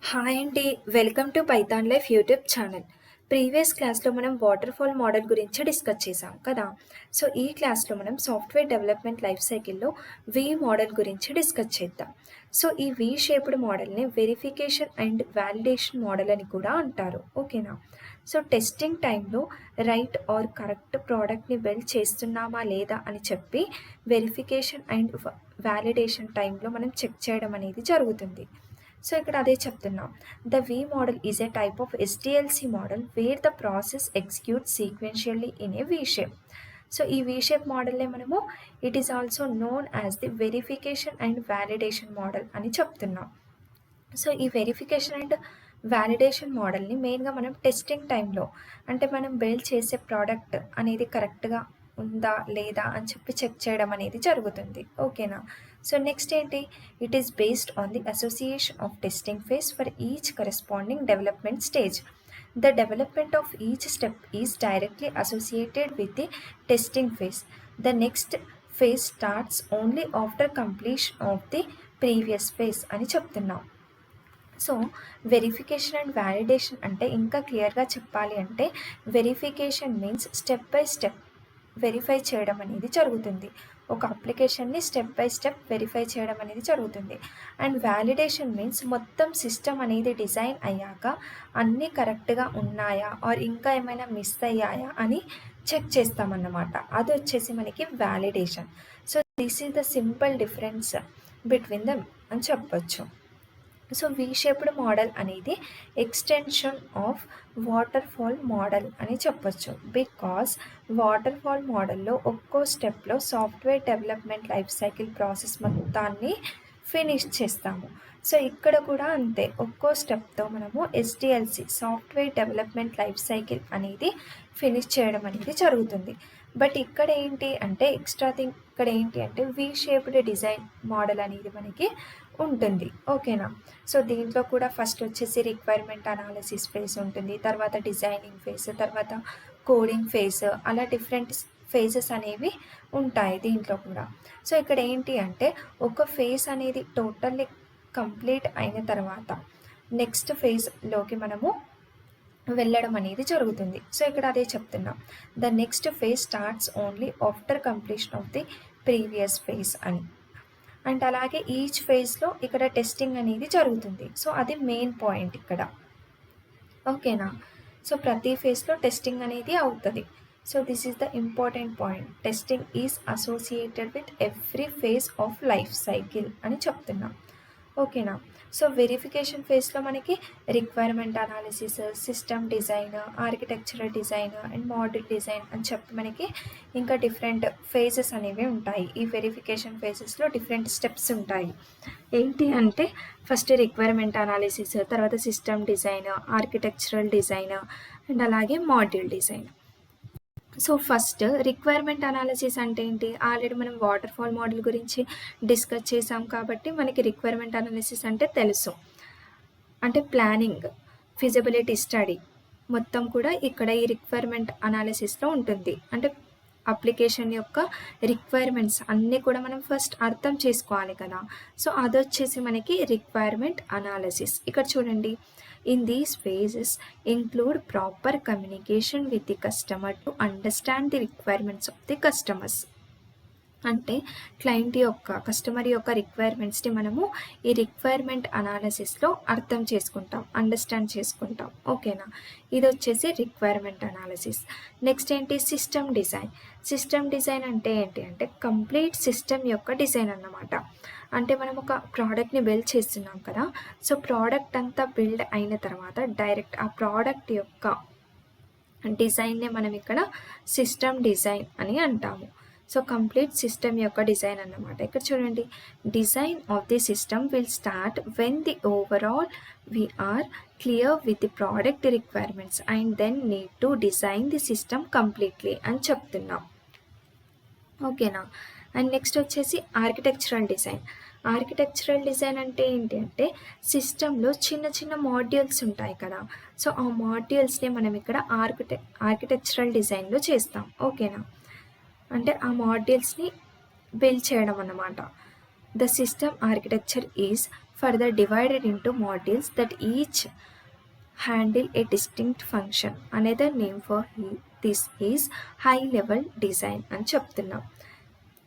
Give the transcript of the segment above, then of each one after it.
Hi అండి. Welcome to Python life YouTube channel. Previous క్లాస్‌లో మనం వాటర్‌ఫాల్ మోడల్ గురించి డిస్కస్ చేసాం కదా! సో, ఈ క్లాస్‌లో మనం సాఫ్ట్‌వేర్ డెవలప్‌మెంట్ లైఫ్ సైకిల్‌లో వి మోడల్ గురించి డిస్కస్ చేద్దాం. సో, ఈ వి షేప్డ్ మోడల్‌ని వెరిఫికేషన్ అండ్ వాలిడేషన్ మోడల్ అని కూడా అంటారు. ఓకేనా? సో, టెస్టింగ్ టైంలో రైట్ ఆర్ కరెక్ట్ ప్రోడక్ట్‌ని బిల్డ్ చేస్తున్నామా లేదా అని చెప్పి వెరిఫికేషన్ అండ్ వాలిడేషన్ టైంలో మనం చెక్ చేయడం అనేది జరుగుతుంది. సో ఇక్కడ అదే చెప్తున్నాం. The V model is a type of SDLC model where the process execute sequentially in a V shape. So ఈ వి షేప్ మోడల్నే మనము it is also known as the verification and validation model అని చెప్తున్నాం. So ఈ verification and validation మోడల్ని మెయిన్గా మనం testing టైంలో, అంటే మనం బిల్డ్ చేసే ప్రోడక్ట్ అనేది కరెక్ట్గా ఉందా లేదా అని చెప్పి చెక్ చేయడం అనేది జరుగుతుంది. ఓకేనా? సో నెక్స్ట్ ఏంటి, it is based on the association of testing phase for each corresponding development stage. The development of each step is directly associated with the testing phase. The next phase starts only after completion of the previous phase అని చెప్తున్నాం. So verification and validation అంటే ఇంకా క్లియర్గా చెప్పాలి అంటే, verification means step by step verify చేయడం అనేది జరుగుతుంది. ఒక అప్లికేషన్ని స్టెప్ బై స్టెప్ వెరిఫై చేయడం అనేది జరుగుతుంది. అండ్ వ్యాలిడేషన్ మీన్స్ మొత్తం సిస్టమ్ అనేది డిజైన్ అయ్యాక అన్నీ కరెక్ట్గా ఉన్నాయా ఆర్ ఇంకా ఏమైనా మిస్ అయ్యాయా అని చెక్ చేస్తామన్నమాట. అది వచ్చేసి మనకి validation. So this is the simple difference between dum అని చెప్పొచ్చు. సో వి షేప్డ్ మోడల్ అనేది ఎక్స్టెన్షన్ ఆఫ్ వాటర్ఫాల్ మోడల్ అని చెప్పొచ్చు. బికాస్ వాటర్ఫాల్ మోడల్లో ఒక్కో స్టెప్లో software development life cycle process మొత్తాన్ని ఫినిష్ చేస్తాము. సో ఇక్కడ కూడా అంతే, ఒక్కో స్టెప్తో మనము SDLC software development life cycle అనేది ఫినిష్ చేయడం అనేది జరుగుతుంది. బట్ ఇక్కడ ఏంటి అంటే ఎక్స్ట్రా థింగ్ ఇక్కడ ఏంటి అంటే వి షేప్డ్ డిజైన్ మోడల్ అనేది మనకి ఉంటుంది. ఓకేనా? సో దీంట్లో కూడా ఫస్ట్ వచ్చేసి రిక్వైర్మెంట్ అనాలిసిస్ ఫేజ్ ఉంటుంది, తర్వాత డిజైనింగ్ ఫేజ్, తర్వాత కోడింగ్ ఫేజ్, అలా డిఫరెంట్ ఫేజెస్ అనేవి ఉంటాయి దీంట్లో కూడా. సో ఇక్కడ ఏంటి అంటే ఒక ఫేజ్ అనేది టోటల్లీ కంప్లీట్ అయిన తర్వాత నెక్స్ట్ ఫేజ్లోకి మనము వెళ్ళడం అనేది జరుగుతుంది. సో ఇక్కడ అదే చెప్తున్నాం, the next phase starts only after completion of the previous phase అని. అండ్ అలాగే ఈచ్ ఫేజ్లో ఇక్కడ టెస్టింగ్ అనేది జరుగుతుంది. సో అది మెయిన్ పాయింట్ ఇక్కడ. ఓకేనా? సో ప్రతి ఫేజ్లో టెస్టింగ్ అనేది అవుతుంది. So this is the important point, testing is associated with every phase of life cycle అని చెప్తున్నాం. ఓకేనా? సో వెరిఫికేషన్ ఫేజ్లో మనకి requirement analysis, system design, architectural design and model design అని చెప్పి మనకి ఇంకా డిఫరెంట్ ఫేజెస్ అనేవి ఉంటాయి. ఈ వెరిఫికేషన్ ఫేజెస్లో డిఫరెంట్ స్టెప్స్ ఉంటాయి. ఏంటి అంటే ఫస్ట్ రిక్వైర్మెంట్ అనాలిసిస్, తర్వాత system design, architectural design and అలాగే model design. So first requirement analysis అంటే ఏంటి, ఆల్రెడీ మనం వాటర్ఫాల్ మోడల్ గురించి డిస్కస్ చేసాం కాబట్టి మనకి రిక్వైర్మెంట్ అనాలిసిస్ అంటే తెలుసు. అంటే ప్లానింగ్, ఫిజిబిలిటీ స్టడీ మొత్తం కూడా ఇక్కడ ఈ రిక్వైర్మెంట్ అనాలిసిస్లో ఉంటుంది. అంటే అప్లికేషన్ యొక్క రిక్వైర్మెంట్స్ అన్నీ కూడా మనం ఫస్ట్ అర్థం చేసుకోవాలి కదా. సో అదొచ్చేసి మనకి రిక్వైర్మెంట్ అనాలిసిస్. ఇక్కడ చూడండి, in these phases include proper communication with the customer to understand the requirements of the customers. అంటే క్లయింట్ యొక్క, కస్టమర్ యొక్క రిక్వైర్మెంట్స్ని మనము ఈ రిక్వైర్మెంట్ అనాలిసిస్లో అర్థం చేసుకుంటాం, అండర్స్టాండ్ చేసుకుంటాం. ఓకేనా? ఇది వచ్చేసి రిక్వైర్మెంట్ అనాలిసిస్. నెక్స్ట్ ఏంటి, సిస్టమ్ డిజైన్. సిస్టమ్ డిజైన్ అంటే ఏంటి అంటే కంప్లీట్ సిస్టమ్ యొక్క డిజైన్ అన్నమాట. అంటే మనం ఒక ప్రోడక్ట్ని బిల్డ్ చేస్తున్నాం కదా. సో ప్రోడక్ట్ అంతా బిల్డ్ అయిన తర్వాత డైరెక్ట్ ఆ ప్రోడక్ట్ యొక్క డిజైన్నే మనం ఇక్కడ సిస్టమ్ డిజైన్ అని అంటాము. సో కంప్లీట్ సిస్టమ్ యొక్క డిజైన్ అన్నమాట. ఇక్కడ చూడండి, design of the system will start when the overall we are clear with the product requirements and then need to design the system completely అని చెప్తున్నాం. ఓకేనా? అండ్ నెక్స్ట్ వచ్చేసి ఆర్కిటెక్చరల్ డిజైన్. ఆర్కిటెక్చరల్ డిజైన్ అంటే ఏంటి అంటే సిస్టంలో చిన్న చిన్న మాడ్యూల్స్ ఉంటాయి కదా. సో ఆ మాడ్యూల్స్ని మనం ఇక్కడ ఆర్కిటెక్చరల్ డిజైన్లో చేస్తాం. ఓకేనా? అంటే ఆ మాడ్యూల్స్ని బిల్డ్ చేయడం అన్నమాట. The system architecture is further divided into modules that each handle a distinct function. Another name for this is high level design అని చెప్తున్నాం.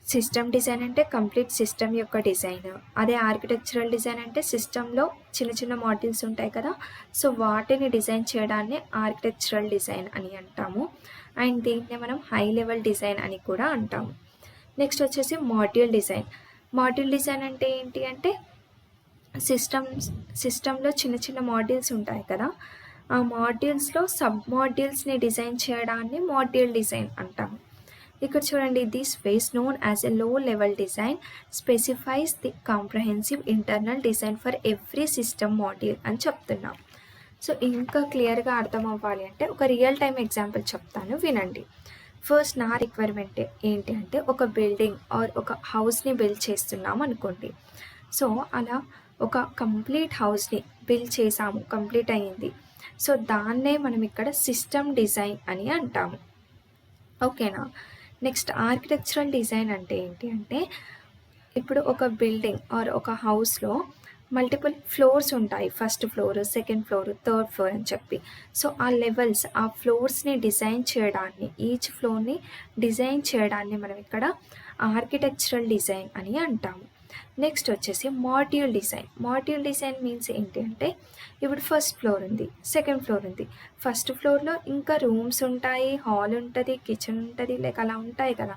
సిస్టమ్ డిజైన్ అంటే కంప్లీట్ సిస్టమ్ యొక్క డిజైన్. అదే ఆర్కిటెక్చరల్ డిజైన్ అంటే సిస్టంలో చిన్న చిన్న మాడ్యూల్స్ ఉంటాయి కదా, సో వాటిని డిజైన్ చేయడాన్ని ఆర్కిటెక్చరల్ డిజైన్ అని అంటాము. అండ్ దీన్ని మనం హై లెవెల్ డిజైన్ అని కూడా అంటాము. నెక్స్ట్ వచ్చేసి మాడ్యూల్ డిజైన్. మాడ్యూల్ డిజైన్ అంటే ఏంటి అంటే సిస్టంలో చిన్న చిన్న మాడ్యూల్స్ ఉంటాయి కదా, ఆ మాడ్యూల్స్లో సబ్ మాడ్యూల్స్ని డిజైన్ చేయడాన్ని మాడ్యూల్ డిజైన్ అంటాము. ఇక్కడ చూడండి, this phase known as a low level design specifies the comprehensive internal design for every system module అని చెప్తున్నాం. సో ఇంకా క్లియర్గా అర్థం అవ్వాలి అంటే ఒక రియల్ టైం ఎగ్జాంపుల్ చెప్తాను, వినండి. ఫస్ట్ నా రిక్వైర్మెంట్ ఏంటి అంటే ఒక బిల్డింగ్ ఆర్ ఒక హౌస్ని బిల్డ్ చేస్తున్నాం అనుకోండి. సో అలా ఒక కంప్లీట్ హౌస్ని బిల్డ్ చేసాము, కంప్లీట్ అయ్యింది. సో దాన్నే మనం ఇక్కడ సిస్టమ్ డిజైన్ అని అంటాము. ఓకేనా. నెక్స్ట్ ఆర్కిటెక్చరల్ డిజైన్ అంటే ఏంటి అంటే ఇప్పుడు ఒక బిల్డింగ్ ఆర్ ఒక హౌస్లో మల్టిపుల్ ఫ్లోర్స్ ఉంటాయి, first floor, second floor, third floor అని చెప్పి. సో ఆ లెవెల్స్, ఆ ఫ్లోర్స్ని డిజైన్ చేయడాన్ని, ఈచ్ ఫ్లోర్ని డిజైన్ చేయడాన్ని మనం ఇక్కడ ఆర్కిటెక్చరల్ డిజైన్ అని అంటాము. నెక్స్ట్ వచ్చేసి module design. Module design means ఏంటి అంటే ఇప్పుడు ఫస్ట్ ఫ్లోర్ ఉంది, సెకండ్ ఫ్లోర్ ఉంది. ఫస్ట్ ఫ్లోర్లో ఇంకా రూమ్స్ ఉంటాయి, హాల్ ఉంటుంది, కిచెన్ ఉంటుంది, లైక్ అలా ఉంటాయి కదా.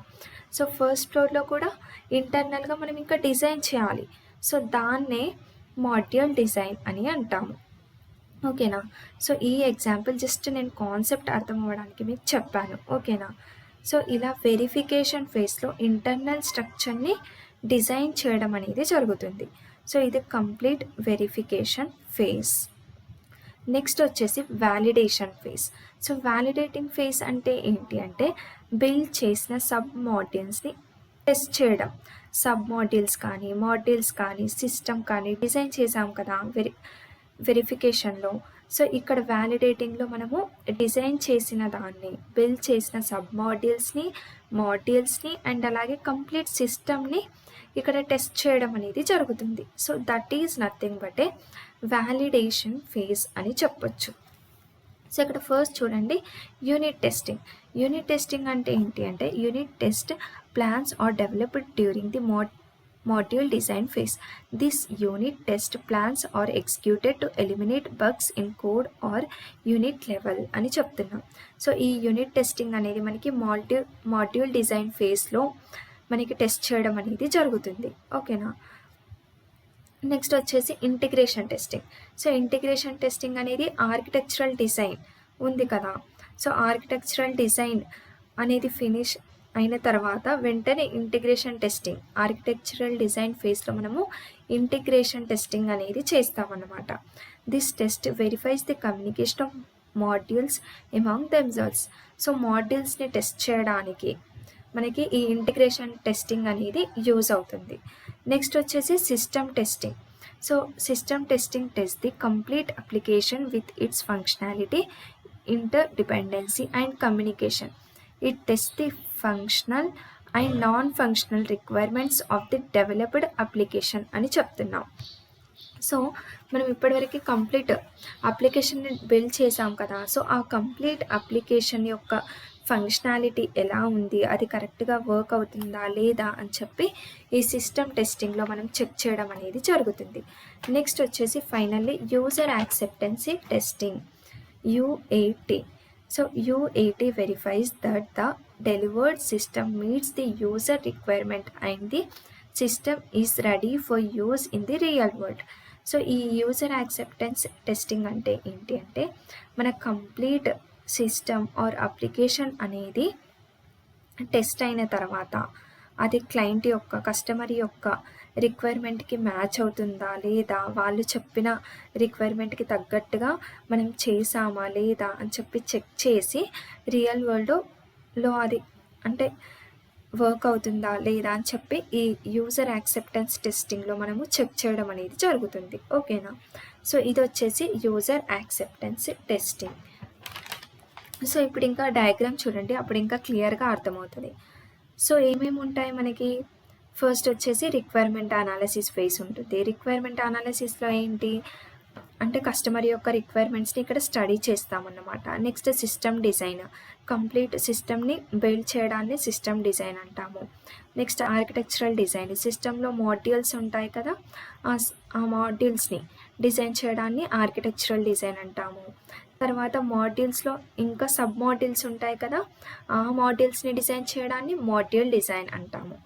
సో ఫస్ట్ ఫ్లోర్లో కూడా ఇంటర్నల్గా మనం ఇంకా డిజైన్ చేయాలి. సో దాన్నే మాడ్యూల్ డిజైన్ అని అంటాము. ఓకేనా. సో ఈ ఎగ్జాంపుల్ జస్ట్ నేను కాన్సెప్ట్ అర్థం అవ్వడానికి మీకు చెప్పాను. ఓకేనా. సో ఇలా వెరిఫికేషన్ ఫేజ్లో ఇంటర్నల్ స్ట్రక్చర్ని డిజైన్ చేయడం అనేది జరుగుతుంది. సో ఇది కంప్లీట్ వెరిఫికేషన్ ఫేజ్. నెక్స్ట్ వచ్చేసి validation phase. So validating phase అంటే ఏంటి అంటే బిల్డ్ చేసిన సబ్ మాడ్యూల్స్ని టెస్ట్ చేయడం. సబ్ మాడ్యూల్స్ కానీ సిస్టమ్ కానీ డిజైన్ చేసాం కదా వెరిఫికేషన్లో. సో ఇక్కడ వ్యాలిడేటింగ్లో మనము డిజైన్ చేసిన దాన్ని, బిల్డ్ చేసిన సబ్ మాడ్యూల్స్ని అండ్ అలాగే కంప్లీట్ సిస్టమ్ని ఇక్కడ టెస్ట్ చేయడం అనేది జరుగుతుంది. So that is nothing but A validation phase అని చెప్పొచ్చు. సో ఇక్కడ ఫస్ట్ చూడండి, యూనిట్ టెస్టింగ్. యూనిట్ టెస్టింగ్ అంటే ఏంటి అంటే unit test plans are developed during the module design phase. This unit test plans are executed to eliminate bugs in code or unit level అని చెప్తున్నాం. So ఈ unit testing అనేది మనకి module design ఫేజ్లో మనకి టెస్ట్ చేయడం అనేది జరుగుతుంది. ఓకేనా. నెక్స్ట్ వచ్చేసి integration testing. So integration testing అనేది ఆర్కిటెక్చరల్ డిజైన్ ఉంది కదా, సో ఆర్కిటెక్చరల్ డిజైన్ అనేది ఫినిష్ అయిన తర్వాత వెంటనే ఇంటిగ్రేషన్ టెస్టింగ్, ఆర్కిటెక్చరల్ డిజైన్ ఫేజ్లో మనము ఇంటిగ్రేషన్ టెస్టింగ్ అనేది చేస్తామన్నమాట. This test verifies the communication of modules among themselves. So మాడ్యూల్స్ని టెస్ట్ చేయడానికి మనకి ఈ ఇంటిగ్రేషన్ టెస్టింగ్ అనేది యూజ్ అవుతుంది. నెక్స్ట్ వచ్చేసి system testing. So system testing test the complete application with its functionality, interdependency and communication. It test the functional and non functional requirements of the developed application అని చెప్తున్నాం. So మనం ఇప్పటివరకు complete అప్లికేషన్ని build చేసాం కదా, so ఆ complete application యొక్క functionality ఎలా ఉంది, అది కరెక్ట్గా వర్క్ అవుతుందా లేదా అని చెప్పి ఈ సిస్టమ్ టెస్టింగ్లో మనం చెక్ చేయడం అనేది జరుగుతుంది. నెక్స్ట్ వచ్చేసి finally user acceptancy testing, UAT. So UAT verifies that the delivered system meets the user requirement and the system is ready for use in the real world. So ఈ user acceptance testing అంటే ఏంటి అంటే మన complete system or application అనేది test అయిన తర్వాత అది client యొక్క, కస్టమర్ యొక్క రిక్వైర్మెంట్కి మ్యాచ్ అవుతుందా లేదా, వాళ్ళు చెప్పిన రిక్వైర్మెంట్కి తగ్గట్టుగా మనం చేసామా లేదా అని చెప్పి చెక్ చేసి రియల్ వరల్డ్లో అది అంటే వర్క్ అవుతుందా లేదా అని చెప్పి ఈ యూజర్ యాక్సెప్టెన్స్ టెస్టింగ్లో మనము చెక్ చేయడం అనేది జరుగుతుంది. ఓకేనా. సో ఇది వచ్చేసి యూజర్ యాక్సెప్టెన్స్ టెస్టింగ్. సో ఇప్పుడు ఇంకా డయాగ్రామ్ చూడండి, అప్పుడు ఇంకా క్లియర్గా అర్థమవుతుంది. సో ఏమేమి ఉంటాయి మనకి, ఫస్ట్ వచ్చేసి రిక్వైర్మెంట్ అనాలిసిస్ ఫేజ్ ఉంటుంది. రిక్వైర్మెంట్ అనాలిసిస్లో ఏంటి అంటే కస్టమర్ యొక్క రిక్వైర్మెంట్స్ని ఇక్కడ స్టడీ చేస్తామన్నమాట. నెక్స్ట్ సిస్టమ్ డిజైన్, కంప్లీట్ సిస్టమ్ని బిల్డ్ చేయడాన్ని సిస్టమ్ డిజైన్ అంటాము. నెక్స్ట్ ఆర్కిటెక్చరల్ డిజైన్, సిస్టంలో మాడ్యూల్స్ ఉంటాయి కదా, ఆ మాడ్యూల్స్ని డిజైన్ చేయడాన్ని ఆర్కిటెక్చరల్ డిజైన్ అంటాము. తర్వాత మాడ్యూల్స్లో ఇంకా సబ్ మాడ్యూల్స్ ఉంటాయి కదా, ఆ మాడ్యూల్స్ని డిజైన్ చేయడాన్ని మాడ్యూల్ డిజైన్ అంటాము.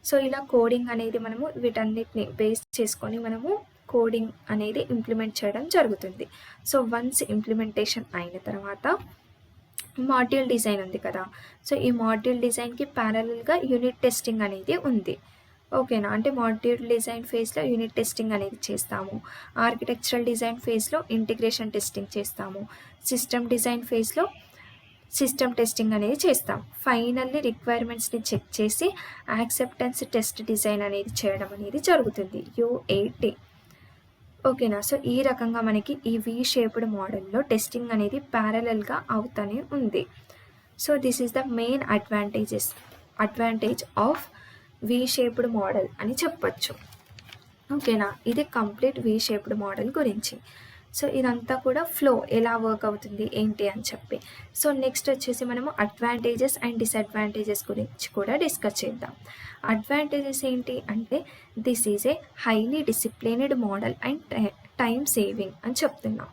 సో ఇలా కోడింగ్ అనేది మనము వీటన్నిటిని బేస్ చేసుకొని మనము కోడింగ్ అనేది ఇంప్లిమెంట్ చేయడం జరుగుతుంది. సో వన్స్ ఇంప్లిమెంటేషన్ అయిన తర్వాత మాడ్యూల్ డిజైన్ ఉంది కదా, సో ఈ మాడ్యూల్ డిజైన్కి ప్యారలల్గా యూనిట్ టెస్టింగ్ అనేది ఉంది. ఓకేనా, అంటే మాడ్యూల్ డిజైన్ ఫేజ్లో యూనిట్ టెస్టింగ్ అనేది చేస్తాము. ఆర్కిటెక్చరల్ డిజైన్ ఫేజ్లో ఇంటిగ్రేషన్ టెస్టింగ్ చేస్తాము. సిస్టమ్ డిజైన్ ఫేజ్లో సిస్టమ్ టెస్టింగ్ అనేది చేస్తాం. ఫైనల్లీ రిక్వైర్మెంట్స్ని చెక్ చేసి యాక్సెప్టెన్స్ టెస్ట్ డిజైన్ అనేది చేయడం అనేది జరుగుతుంది, UAT. ఓకేనా, సో ఈ రకంగా మనకి ఈ V షేప్డ్ మోడల్లో టెస్టింగ్ అనేది ప్యారలల్గా అవుతూనే ఉంది. So this is the main advantage of V shaped model అని చెప్పచ్చు. ఓకేనా, ఇది కంప్లీట్ V షేప్డ్ మోడల్ గురించి. సో ఇదంతా కూడా ఫ్లో ఎలా వర్క్ అవుతుంది ఏంటి అని చెప్పి. సో నెక్స్ట్ వచ్చేసి మనము అడ్వాంటేజెస్ అండ్ డిసడ్వాంటేజెస్ గురించి కూడా డిస్కస్ చేద్దాం. అడ్వాంటేజెస్ ఏంటి అంటే this is a highly disciplined model and time saving అని చెప్తున్నాం.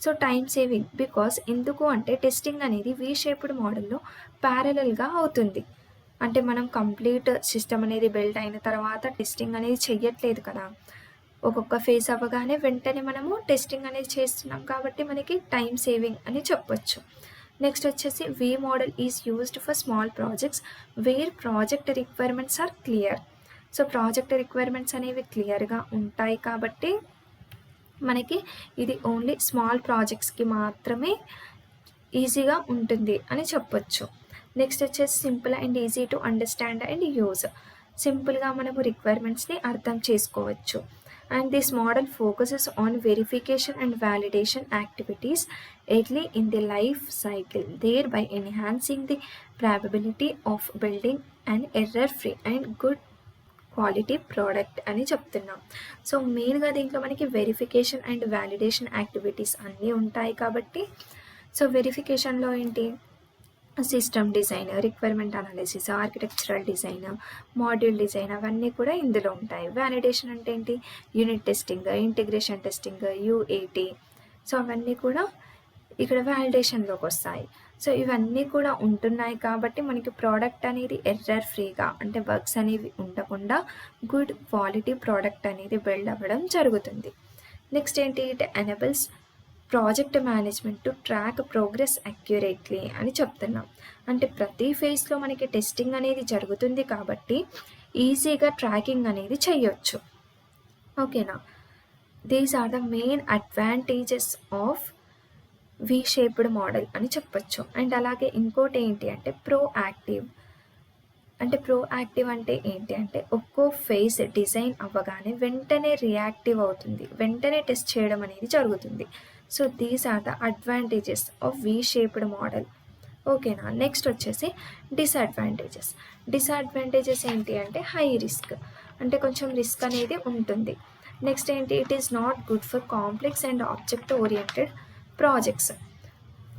సో టైం సేవింగ్ బికాస్ ఎందుకు అంటే టెస్టింగ్ అనేది V షేప్డ్ మోడల్లో ప్యారలల్గా అవుతుంది. అంటే మనం కంప్లీట్ సిస్టమ్ అనేది బిల్డ్ అయిన తర్వాత టెస్టింగ్ అనేది చెయ్యట్లేదు కదా, ఒక్కొక్క ఫేజ్ అవ్వగానే వెంటనే మనము టెస్టింగ్ అనేది చేస్తున్నాం కాబట్టి మనకి టైం సేవింగ్ అని చెప్పొచ్చు. నెక్స్ట్ వచ్చేసి V model is used for small projects where project requirements are clear. So project requirements అనేవి క్లియర్గా ఉంటాయి కాబట్టి మనకి ఇది ఓన్లీ స్మాల్ ప్రాజెక్ట్స్కి మాత్రమే ఈజీగా ఉంటుంది అని చెప్పొచ్చు. నెక్స్ట్ వచ్చేసి simple and easy to understand and use. సింపుల్గా మనము రిక్వైర్మెంట్స్ని అర్థం చేసుకోవచ్చు. And this model focuses on verification and validation activities early in the life cycle, thereby enhancing the probability of building an error-free and good quality product అని చెప్తున్నాం. So మెయిన్గా దీంట్లో మనకి verification and validation activities అన్నీ ఉంటాయి కాబట్టి, so వెరిఫికేషన్లో ఏంటి, system design, requirement analysis, architectural design, module design అవన్నీ కూడా ఇందులో ఉంటాయి. వ్యాలిడేషన్ అంటే ఏంటి, unit testing, integration testing, UAT. So అవన్నీ కూడా ఇక్కడ వ్యాలిడేషన్లోకి వస్తాయి. సో ఇవన్నీ కూడా ఉంటున్నాయి కాబట్టి మనకి ప్రోడక్ట్ అనేది ఎర్రర్ ఫ్రీగా అంటే బగ్స్ అనేవి ఉండకుండా గుడ్ క్వాలిటీ ప్రోడక్ట్ అనేది బిల్డ్ అవ్వడం జరుగుతుంది. నెక్స్ట్ ఏంటి, it enables project management to track progress accurately అని చెప్తున్నాం. అంటే ప్రతి ఫేజ్లో మనకి టెస్టింగ్ అనేది జరుగుతుంది కాబట్టి ఈజీగా ట్రాకింగ్ అనేది చేయొచ్చు. ఓకేనా, these are the main advantages of V shaped model అని చెప్పొచ్చు. అండ్ అలాగే ఇంకోటి ఏంటి అంటే ప్రోయాక్టివ్. అంటే ఏంటి అంటే ఒక్కో ఫేజ్ డిజైన్ అవ్వగానే వెంటనే రియాక్టివ్ అవుతుంది, వెంటనే టెస్ట్ చేయడం అనేది జరుగుతుంది. So these are the advantages of V shaped model. ఓకేనా, నెక్స్ట్ వచ్చేసి డిసడ్వాంటేజెస్ ఏంటి అంటే హై రిస్క్, అంటే కొంచెం రిస్క్ అనేది ఉంటుంది. నెక్స్ట్ ఏంటి, it is not good for complex and object oriented projects.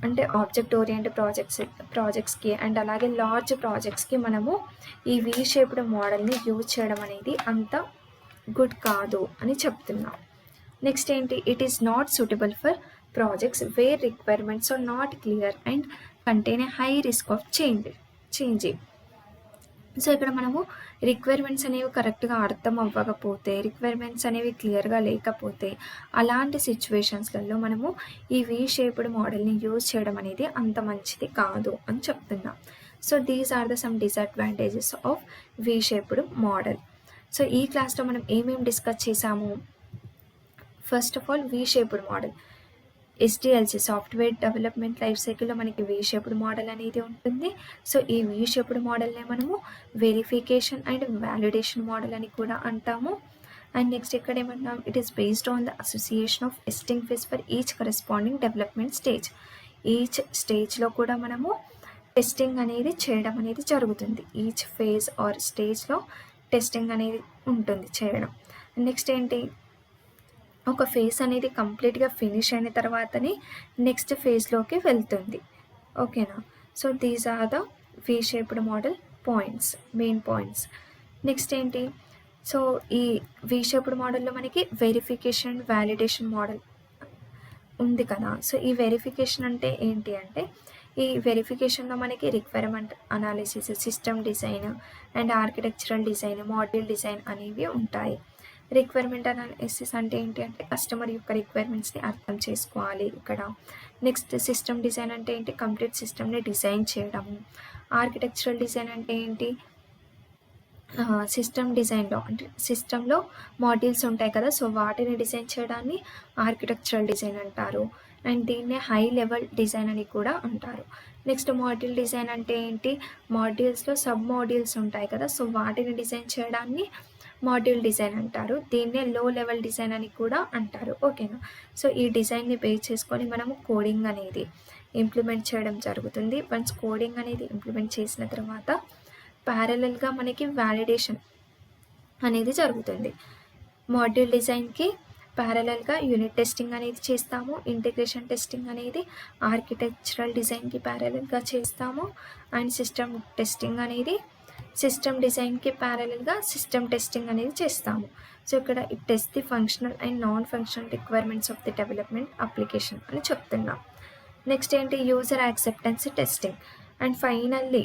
అంటే ఆబ్జెక్ట్ ఓరియంటెడ్ ప్రాజెక్ట్స్కి అండ్ అలాగే లార్జ్ ప్రాజెక్ట్స్కి మనము ఈ V షేప్డ్ మోడల్ని యూజ్ చేయడం అనేది అంత గుడ్ కాదు అని చెప్తున్నాం. నెక్స్ట్ ఏంటి, it is not suitable for projects where requirements are not clear and contain a high risk of changing. So ఇక్కడ మనము రిక్వైర్మెంట్స్ అనేవి కరెక్ట్గా అర్థం అవ్వకపోతే, రిక్వైర్మెంట్స్ అనేవి క్లియర్గా లేకపోతే అలాంటి సిచ్యువేషన్స్లలో మనము ఈ V షేప్డ్ మోడల్ని యూజ్ చేయడం అనేది అంత మంచిది కాదు అని చెప్తున్నాం. So these are the some disadvantages of V shaped model. So ఈ క్లాస్లో మనం ఏమేమి డిస్కస్ చేసాము, first of all V shaped model, SDLC software development life సైకిల్లో మనకి V షేప్డ్ మోడల్ అనేది ఉంటుంది. సో ఈ V షేప్డ్ మోడల్నే మనము వెరిఫికేషన్ అండ్ వ్యాలిడేషన్ మోడల్ అని కూడా అంటాము. అండ్ నెక్స్ట్ ఇక్కడ ఏమంటాం, it is based on the association of testing phase for each corresponding development stage. Each స్టేజ్లో కూడా మనము టెస్టింగ్ అనేది చేయడం అనేది జరుగుతుంది. ఈచ్ ఫేజ్ ఆర్ స్టేజ్లో టెస్టింగ్ అనేది ఉంటుంది చేయడం. నెక్స్ట్ ఏంటి, ఒక ఫేజ్ అనేది కంప్లీట్గా ఫినిష్ అయిన తర్వాతనే నెక్స్ట్ ఫేజ్లోకి వెళ్తుంది. ఓకేనా. So these are the V shaped model points, main points. Next ఏంటి, సో ఈ వీ షేప్డ్ మోడల్లో మనకి వెరిఫికేషన్ వ్యాలిడేషన్ మోడల్ ఉంది కదా. సో ఈ వెరిఫికేషన్ అంటే ఏంటి అంటే, ఈ వెరిఫికేషన్లో మనకి requirement analysis, system design and architectural design, module design అనేవి ఉంటాయి. రిక్వైర్మెంట్ అనాలిసిస్ అంటే ఏంటి అంటే, కస్టమర్ యొక్క రిక్వైర్మెంట్స్ని అర్థం చేసుకోవాలి ఇక్కడ. నెక్స్ట్ సిస్టమ్ డిజైన్ అంటే ఏంటి, కంప్లీట్ సిస్టమ్ని డిజైన్ చేయడము. ఆర్కిటెక్చరల్ డిజైన్ అంటే ఏంటి, సిస్టమ్ డిజైన్లో అంటే సిస్టంలో మాడ్యూల్స్ ఉంటాయి కదా, సో వాటిని డిజైన్ చేయడాన్ని ఆర్కిటెక్చరల్ డిజైన్ అంటారు. అండ్ దీన్నే హై లెవెల్ డిజైన్ అని కూడా అంటారు. నెక్స్ట్ మాడ్యూల్ డిజైన్ అంటే ఏంటి, మాడ్యూల్స్లో సబ్ మాడ్యూల్స్ ఉంటాయి కదా, సో వాటిని డిజైన్ చేయడాన్ని మాడ్యూల్ డిజైన్ అంటారు. దీన్నే లో లెవెల్ డిజైన్ అని కూడా అంటారు. ఓకేనా. సో ఈ డిజైన్ని బేస్ చేసుకొని మనము కోడింగ్ అనేది ఇంప్లిమెంట్ చేయడం జరుగుతుంది. వన్స్ కోడింగ్ అనేది ఇంప్లిమెంట్ చేసిన తర్వాత ప్యారలల్గా మనకి వ్యాలిడేషన్ అనేది జరుగుతుంది. మాడ్యూల్ డిజైన్కి ప్యారలల్గా యూనిట్ టెస్టింగ్ అనేది చేస్తాము, ఇంటిగ్రేషన్ టెస్టింగ్ అనేది ఆర్కిటెక్చరల్ డిజైన్కి ప్యారలల్గా చేస్తాము, అండ్ సిస్టమ్ టెస్టింగ్ అనేది సిస్టమ్ డిజైన్కి ప్యారలల్గా సిస్టమ్ టెస్టింగ్ అనేది చేస్తాము. సో ఇక్కడ it test the functional and non functional requirements of the development application అని చెప్తున్నాం. నెక్స్ట్ ఏంటి, user acceptance testing. And finally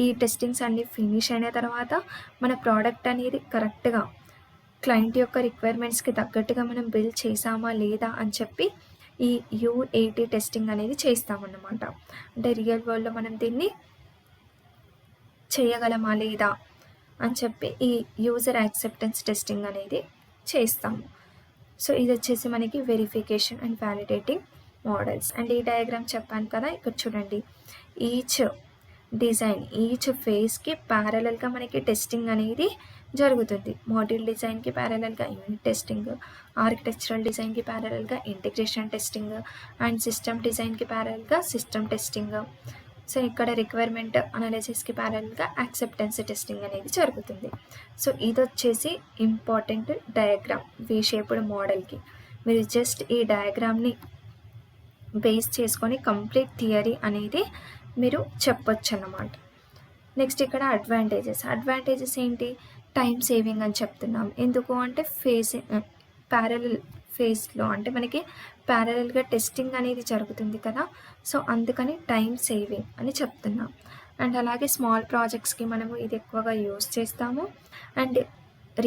ఈ టెస్టింగ్స్ అన్నీ ఫినిష్ అయిన తర్వాత మన ప్రోడక్ట్ అనేది కరెక్ట్గా క్లయింట్ యొక్క రిక్వైర్మెంట్స్కి తగ్గట్టుగా మనం బిల్డ్ చేసామా లేదా అని చెప్పి ఈ UAT టెస్టింగ్ అనేది చేస్తామన్నమాట. అంటే రియల్ వరల్డ్లో మనం దీన్ని చేయగలమా లేదా అని చెప్పి ఈ యూజర్ యాక్సెప్టెన్స్ టెస్టింగ్ అనేది చేస్తాము. సో ఇది వచ్చేసి మనకి verification and validating models. And ఈ డయాగ్రామ్ చెప్పాను కదా, ఇక్కడ చూడండి, ఈచ్ డిజైన్ ఈచ్ ఫేజ్కి ప్యారలల్గా మనకి టెస్టింగ్ అనేది జరుగుతుంది. మాడ్యూల్ డిజైన్కి ప్యారలల్గా యూనిట్ టెస్టింగ్, ఆర్కిటెక్చరల్ డిజైన్కి ప్యారలల్గా ఇంటిగ్రేషన్ టెస్టింగ్, అండ్ సిస్టమ్ డిజైన్కి ప్యారలల్గా సిస్టమ్ టెస్టింగ్. సో ఇక్కడ రిక్వైర్మెంట్ అనాలిసిస్కి ప్యారలల్గా యాక్సెప్టెన్స్ టెస్టింగ్ అనేది జరుగుతుంది. సో ఇది వచ్చేసి ఇంపార్టెంట్ డయాగ్రామ్ వీ షేప్డ్ మోడల్కి. మీరు జస్ట్ ఈ డయాగ్రామ్ని బేస్ చేసుకొని కంప్లీట్ థియరీ అనేది మీరు చెప్పొచ్చు అన్నమాట. నెక్స్ట్ ఇక్కడ అడ్వాంటేజెస్ ఏంటి, టైం సేవింగ్ అని చెప్తున్నాం. ఎందుకు అంటే ప్యారలల్ ఫేజ్లో అంటే మనకి ప్యారలల్గా టెస్టింగ్ అనేది జరుగుతుంది కదా, సో అందుకని టైం సేవింగ్ అని చెప్తున్నాం. అండ్ అలాగే స్మాల్ ప్రాజెక్ట్స్కి మనము ఇది ఎక్కువగా యూస్ చేస్తాము. అండ్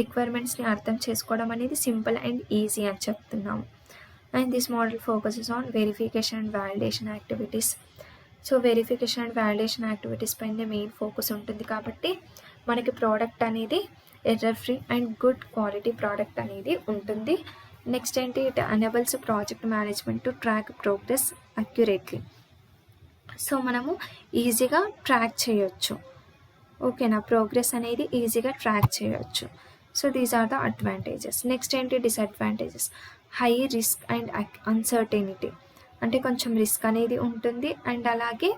రిక్వైర్మెంట్స్ని అర్థం చేసుకోవడం అనేది సింపుల్ అండ్ ఈజీ అని చెప్తున్నాము. And this model focuses on verification and validation activities. So verification and validation activities పైన మెయిన్ ఫోకస్ ఉంటుంది కాబట్టి మనకి ప్రోడక్ట్ అనేది error free and good quality product అనేది ఉంటుంది. నెక్స్ట్ ఏంటి, it enables project management to track progress accurately. So మనము ఈజీగా ట్రాక్ చేయొచ్చు. ఓకేనా, ప్రోగ్రెస్ అనేది ఈజీగా ట్రాక్ చేయొచ్చు. So these are the advantages. Next ఏంటి, disadvantages, high risk and uncertainty. అంటే కొంచెం రిస్క్ అనేది ఉంటుంది. అండ్ అలాగే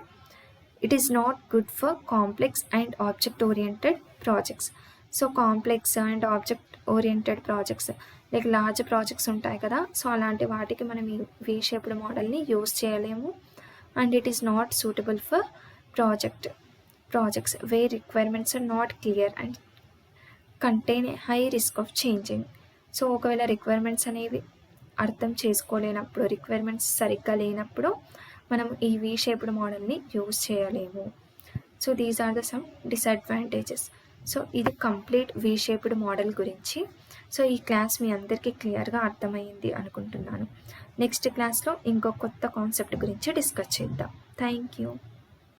it is not good for complex and object oriented projects. So complex and object oriented projects like large projects ఉంటాయి కదా, so అలాంటి వాటికి మనం ఈ వీ షేప్డ్ మోడల్ని యూస్ చేయలేము. And it is not suitable for projects where requirements are not clear and contain high risk of changing. So ఒకవేళ requirements అనేవి అర్థం చేసుకోలేనప్పుడు, రిక్వైర్మెంట్స్ సరిగ్గా లేనప్పుడు మనం ఈ వీ షేప్డ్ మోడల్ని యూజ్ చేయలేము. So these are the some disadvantages. So ఇది కంప్లీట్ వీ షేప్డ్ మోడల్ గురించి. సో ఈ క్లాస్ మీ అందరికీ క్లియర్గా అర్థమైంది అనుకుంటున్నాను. నెక్స్ట్ క్లాస్లో ఇంకో కొత్త కాన్సెప్ట్ గురించి డిస్కస్ చేద్దాం. Thank you.